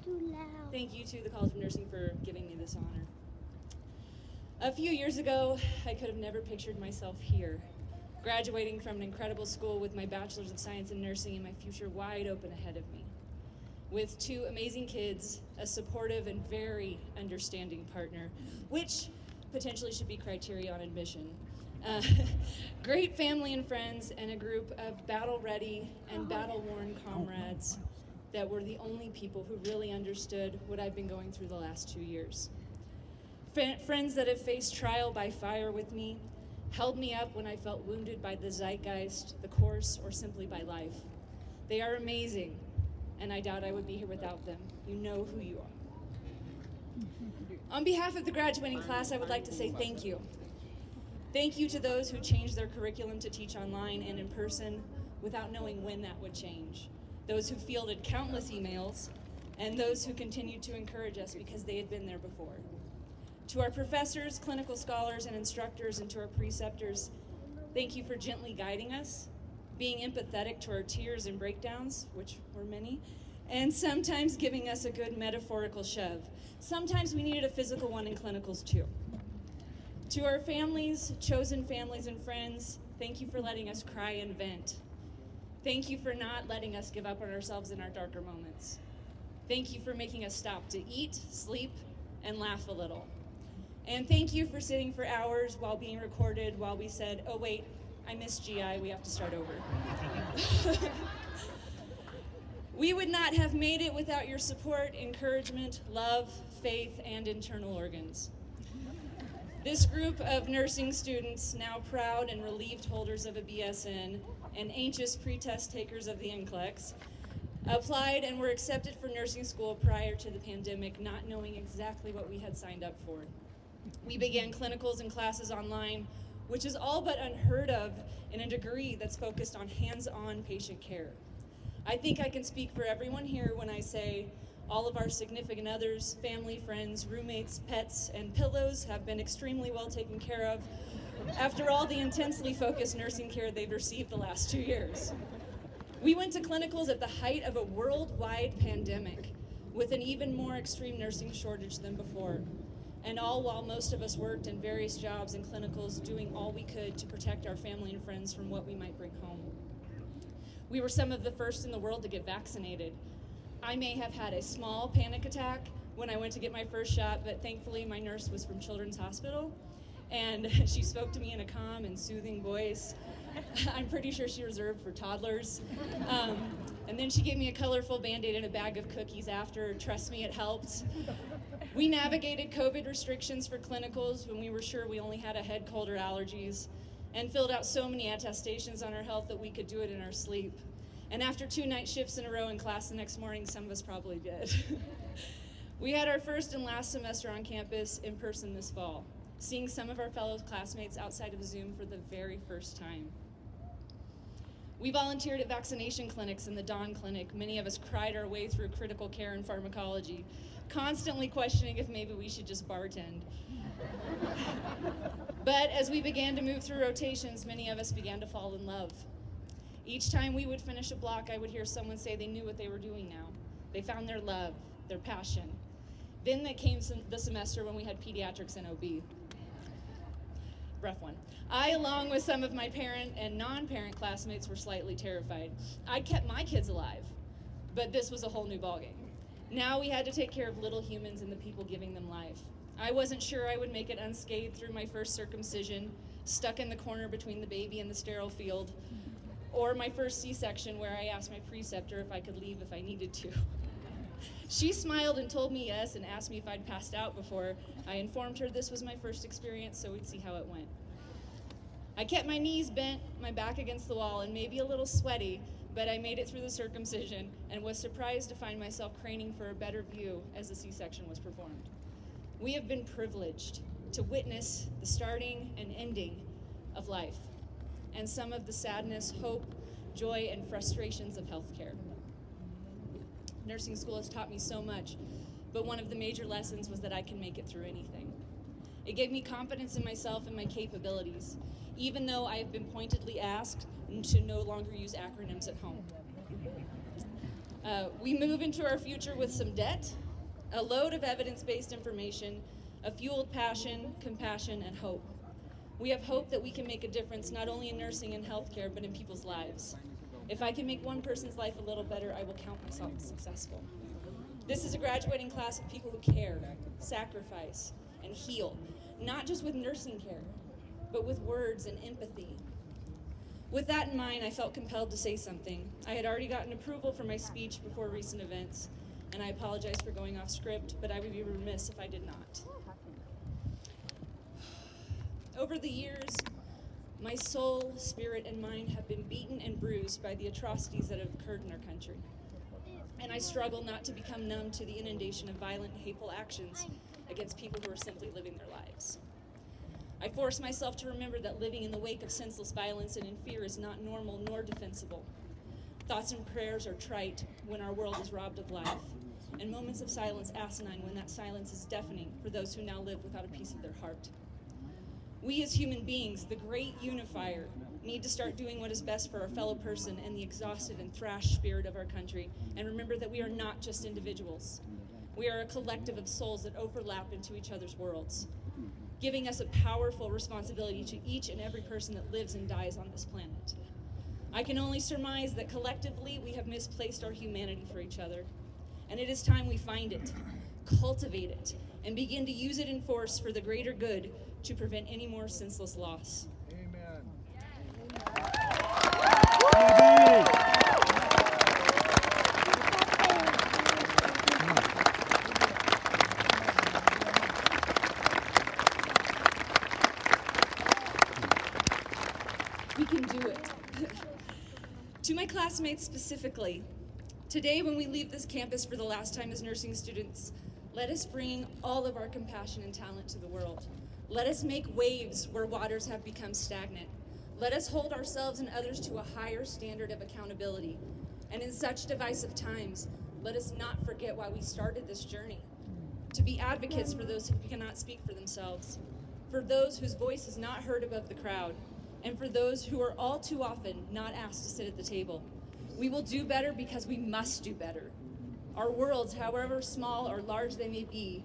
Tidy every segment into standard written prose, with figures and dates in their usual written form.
too loud. Thank you to the College of Nursing for giving me this honor. A few years ago, I could have never pictured myself here, graduating from an incredible school with my Bachelor's of Science in Nursing and my future wide open ahead of me. With two amazing kids, a supportive and very understanding partner, which potentially should be criteria on admission. Great family and friends, and a group of battle-ready and battle-worn comrades that were the only people who really understood what I've been going through the last 2 years. Friends that have faced trial by fire with me, held me up when I felt wounded by the zeitgeist, the course, or simply by life. They are amazing, and I doubt I would be here without them. You know who you are. On behalf of the graduating class, I would like to say thank you. Thank you to those who changed their curriculum to teach online and in person without knowing when that would change. Those who fielded countless emails, and those who continued to encourage us because they had been there before. To our professors, clinical scholars, and instructors, and to our preceptors, thank you for gently guiding us, being empathetic to our tears and breakdowns, which were many, and sometimes giving us a good metaphorical shove. Sometimes we needed a physical one in clinicals too. To our families, chosen families and friends, thank you for letting us cry and vent. Thank you for not letting us give up on ourselves in our darker moments. Thank you for making us stop to eat, sleep, and laugh a little. And thank you for sitting for hours while being recorded while we said, oh wait, I missed GI, we have to start over. We would not have made it without your support, encouragement, love, faith, and internal organs. This group of nursing students, now proud and relieved holders of a BSN and anxious pre-test takers of the NCLEX, applied and were accepted for nursing school prior to the pandemic, not knowing exactly what we had signed up for. We began clinicals and classes online, which is all but unheard of in a degree that's focused on hands-on patient care. I think I can speak for everyone here when I say all of our significant others, family, friends, roommates, pets, and pillows have been extremely well taken care of after all the intensely focused nursing care they've received the last 2 years. We went to clinicals at the height of a worldwide pandemic with an even more extreme nursing shortage than before, and all while most of us worked in various jobs and clinicals doing all we could to protect our family and friends from what we might bring home. We were some of the first in the world to get vaccinated. I may have had a small panic attack when I went to get my first shot, but thankfully my nurse was from Children's Hospital, and she spoke to me in a calm and soothing voice. I'm pretty sure she reserved for toddlers. And then she gave me a colorful Band-Aid and a bag of cookies after. Trust me, it helped. We navigated COVID restrictions for clinicals when we were sure we only had a head cold or allergies, and filled out so many attestations on our health that we could do it in our sleep. And after 2 night shifts in a row in class the next morning, some of us probably did. We had our first and last semester on campus in person this fall, seeing some of our fellow classmates outside of Zoom for the very first time. We volunteered at vaccination clinics in the Dawn Clinic. Many of us cried our way through critical care and pharmacology, constantly questioning if maybe we should just bartend. But as we began to move through rotations, many of us began to fall in love. Each time we would finish a block, I would hear someone say they knew what they were doing now. They found their love, their passion. Then there came the semester when we had pediatrics and OB. Rough one. I, along with some of my parent and non-parent classmates, were slightly terrified. I kept my kids alive, but this was a whole new ballgame. Now we had to take care of little humans and the people giving them life. I wasn't sure I would make it unscathed through my first circumcision, stuck in the corner between the baby and the sterile field, or my first C-section where I asked my preceptor if I could leave if I needed to. She smiled and told me yes and asked me if I'd passed out before. I informed her this was my first experience, so we'd see how it went. I kept my knees bent, my back against the wall, and maybe a little sweaty, but I made it through the circumcision and was surprised to find myself craning for a better view as the C-section was performed. We have been privileged to witness the starting and ending of life, and some of the sadness, hope, joy, and frustrations of healthcare. Nursing school has taught me so much, but one of the major lessons was that I can make it through anything. It gave me confidence in myself and my capabilities, even though I have been pointedly asked to no longer use acronyms at home. We move into our future with some debt, a load of evidence-based information, a fueled passion, compassion, and hope. We have hope that we can make a difference not only in nursing and healthcare, but in people's lives. If I can make one person's life a little better, I will count myself successful. This is a graduating class of people who care, sacrifice, and heal, not just with nursing care, but with words and empathy. With that in mind, I felt compelled to say something. I had already gotten approval for my speech before recent events, and I apologize for going off script, but I would be remiss if I did not. Over the years, my soul, spirit, and mind have been beaten and bruised by the atrocities that have occurred in our country. And I struggle not to become numb to the inundation of violent, hateful actions against people who are simply living their lives. I force myself to remember that living in the wake of senseless violence and in fear is not normal nor defensible. Thoughts and prayers are trite when our world is robbed of life, and moments of silence asinine when that silence is deafening for those who now live without a piece of their heart. We as human beings, the great unifier, need to start doing what is best for our fellow person and the exhausted and thrashed spirit of our country, and remember that we are not just individuals. We are a collective of souls that overlap into each other's worlds, giving us a powerful responsibility to each and every person that lives and dies on this planet. I can only surmise that collectively we have misplaced our humanity for each other, and it is time we find it, cultivate it, and begin to use it in force for the greater good to prevent any more senseless loss. Amen. We can do it. To my classmates specifically, today when we leave this campus for the last time as nursing students, let us bring all of our compassion and talent to the world. Let us make waves where waters have become stagnant. Let us hold ourselves and others to a higher standard of accountability. And in such divisive times, let us not forget why we started this journey. To be advocates for those who cannot speak for themselves, for those whose voice is not heard above the crowd, and for those who are all too often not asked to sit at the table. We will do better because we must do better. Our worlds, however small or large they may be,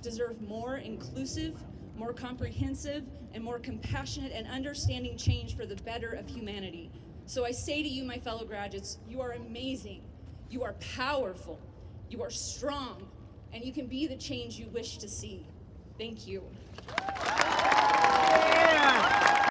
deserve more inclusive, more comprehensive, and more compassionate and understanding change for the better of humanity. So I say to you, my fellow graduates, you are amazing, you are powerful, you are strong, and you can be the change you wish to see. Thank you.